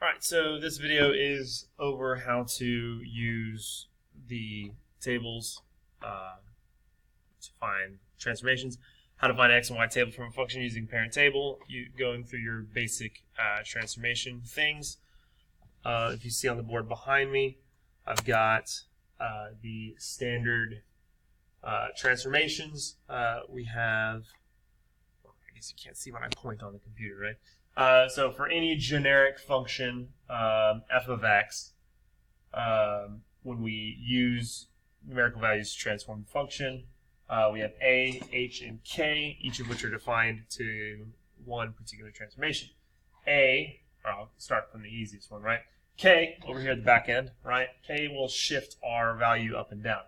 Alright, so this video is over how to use the tables to find transformations, how to find x and y table from a function using parent table, going through your basic transformation things. If you see on the board behind me, I've got the standard transformations. We have, well, I guess you can't see when I point on the computer, right? So for any generic function, f of x, when we use numerical values to transform the function, we have a, h, and k, each of which are defined to one particular transformation. A, or I'll start from the easiest one, right? K, over here at the back end, right? K will shift our value up and down.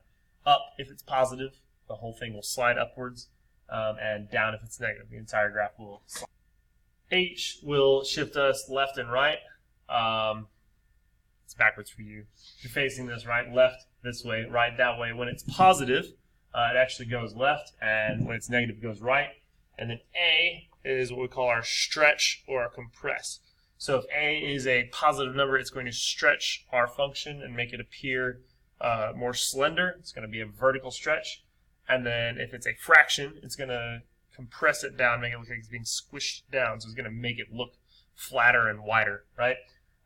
Up if it's positive, the whole thing will slide upwards, and down if it's negative. The entire graph will slide. H will shift us left and right. It's backwards for you. If you're facing this, right, left this way, right that way. When it's positive, it actually goes left, and when it's negative, it goes right. And then A is what we call our stretch or our compress. So if A is a positive number, it's going to stretch our function and make it appear more slender. It's going to be a vertical stretch. And then if it's a fraction, it's going to compress it down, make it look like it's being squished down, so it's going to make it look flatter and wider, right?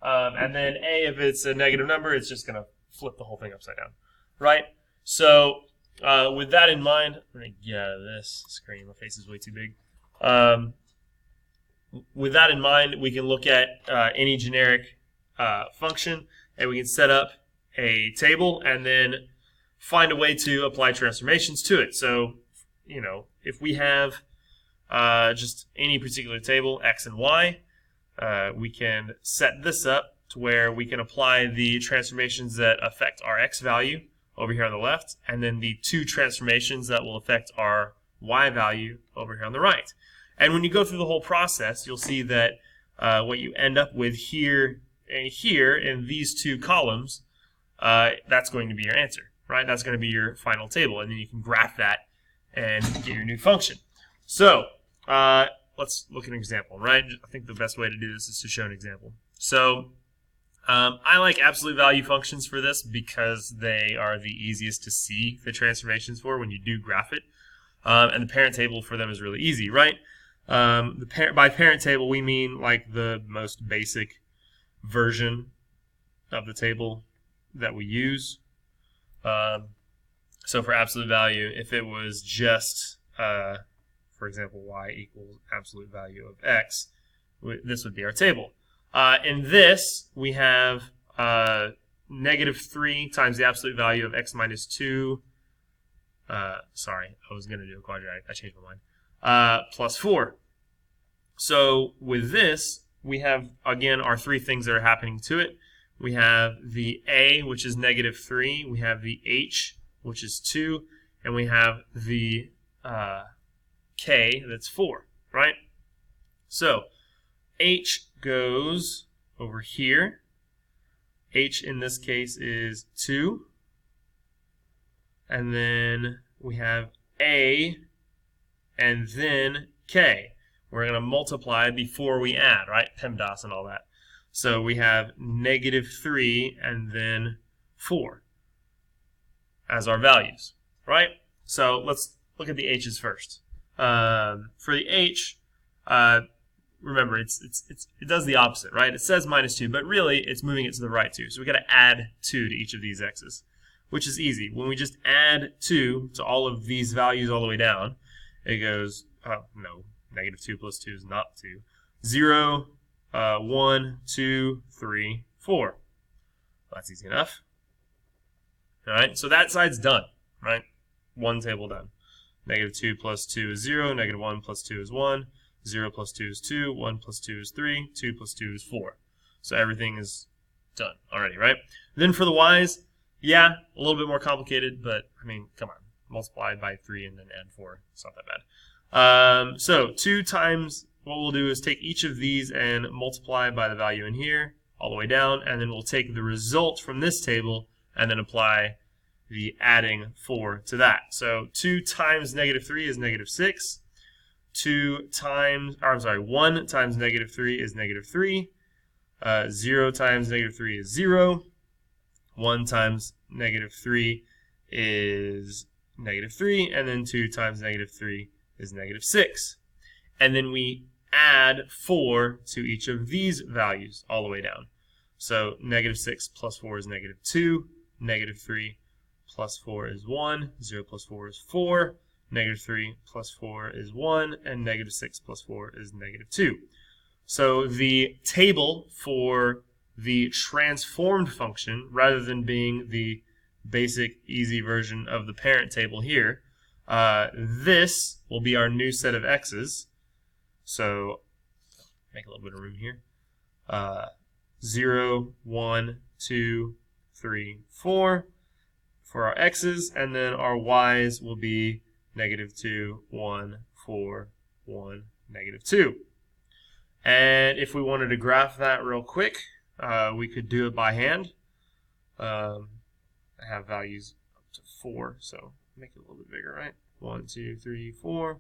And then A, if it's a negative number, it's just going to flip the whole thing upside down, right? So with that in mind, I'm going to get out of this screen. My face is way too big. With that in mind, we can look at any generic function, and we can set up a table and then find a way to apply transformations to it. So, you know, if we have just any particular table, x and y, we can set this up to where we can apply the transformations that affect our x value over here on the left, and then the two transformations that will affect our y value over here on the right. And when you go through the whole process, you'll see that what you end up with here and here in these two columns, that's going to be your answer, right? That's going to be your final table, and then you can graph that and get your new function. So let's look at an example, right? I think the best way to do this is to show an example. So I like absolute value functions for this because they are the easiest to see the transformations for when you do graph it. And the parent table for them is really easy, right? By parent table, we mean like the most basic version of the table that we use. So for absolute value, if it was just, for example, y equals absolute value of x, this would be our table. In this, we have -3 times the absolute value of x minus 2. Sorry, I was going to do a quadratic. I changed my mind. Plus 4. So with this, we have, again, our three things that are happening to it. We have the a, which is -3. We have the h, which is 2. And we have the k, that's 4, right? So h goes over here. H in this case is 2. And then we have a and then k. We're going to multiply before we add, right? PEMDAS and all that. So we have -3 and then 4 as our values, right? So let's look at the h's first. For the h, remember it does the opposite, right? It says -2, but really it's moving it to the right too. So we got to add 2 to each of these x's, which is easy. When we just add 2 to all of these values all the way down, it goes, oh no, -2 plus 2 is not 2. 0, 1, 2, 3, 4. Well, that's easy enough. All right, so that side's done, right? One table done. -2 plus 2 is 0, -1 plus 2 is 1, 0 plus 2 is 2, 1 plus 2 is 3, 2 plus 2 is 4. So everything is done already, right? Then for the y's, yeah, a little bit more complicated, but I mean, come on. Multiply by 3 and then add 4. It's not that bad. So 2 times, what we'll do is take each of these and multiply by the value in here all the way down, and then we'll take the result from this table and then apply the adding 4 to that. So 2 times -3 is -6. 1 times -3 is -3. 0 times negative 3 is 0. 1 times negative 3 is negative 3. And then 2 times negative 3 is negative 6. And then we add 4 to each of these values all the way down. So negative 6 plus 4 is negative 2. Negative 3 plus 4 is 1. 0 plus 4 is 4. Negative 3 plus 4 is 1. And negative 6 plus 4 is negative 2. So the table for the transformed function, rather than being the basic easy version of the parent table here, this will be our new set of x's. So make a little bit of room here. 0, 1, 2, 3, 4 for our x's, and then our y's will be negative 2, 1, 4, 1, negative 2. And if we wanted to graph that real quick, we could do it by hand. I have values up to 4, so make it a little bit bigger, right? 1, 2, 3, 4,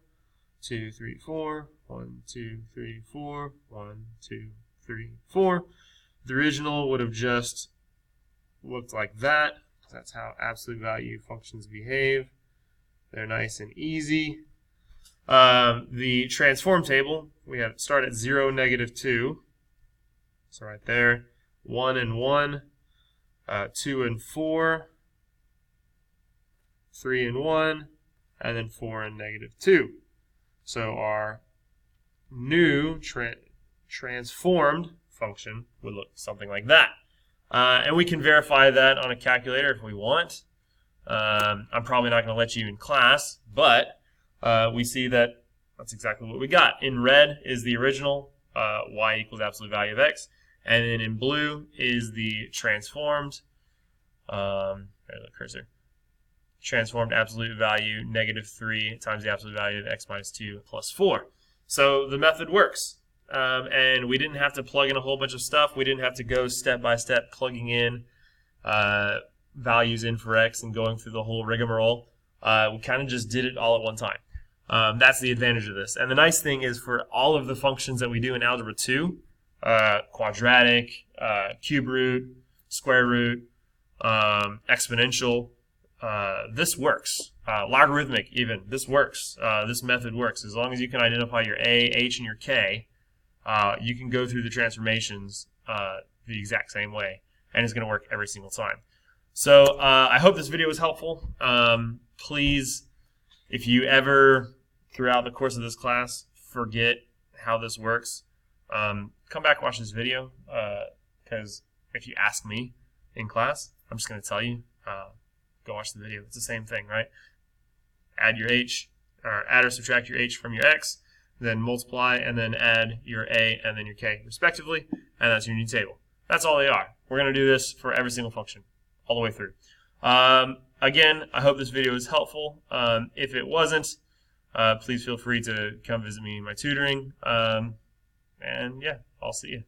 2, 3, 4, 1, 2, 3, 4, 1, 2, 3, 4. The original would have just looked like that. That's how absolute value functions behave. They're nice and easy. The transform table, we have start at 0, negative 2. So right there, 1 and 1, 2 and 4, 3 and 1, and then 4 and negative 2. So our new transformed function would look something like that. And we can verify that on a calculator if we want. I'm probably not going to let you in class, but we see that that's exactly what we got. In red is the original, y equals absolute value of x, and then in blue is the transformed, there's the cursor, transformed absolute value, negative 3 times the absolute value of x minus 2 plus 4. So the method works. And we didn't have to plug in a whole bunch of stuff. We didn't have to go step by step plugging in values in for x and going through the whole rigmarole. We kind of just did it all at one time. That's the advantage of this. And the nice thing is for all of the functions that we do in Algebra 2, quadratic, cube root, square root, exponential, this works. Logarithmic even, this works. This method works. As long as you can identify your a, h, and your k, you can go through the transformations the exact same way, and it's going to work every single time. So I hope this video was helpful. Please, if you ever, throughout the course of this class, forget how this works, come back and watch this video, because if you ask me in class, I'm just going to tell you, go watch the video. It's the same thing, right? Add your h, or add or subtract your h from your x, then multiply, and then add your a and then your k, respectively, and that's your new table. That's all they are. We're going to do this for every single function, all the way through. Again, I hope this video was helpful. If it wasn't, please feel free to come visit me in my tutoring. And yeah, I'll see you.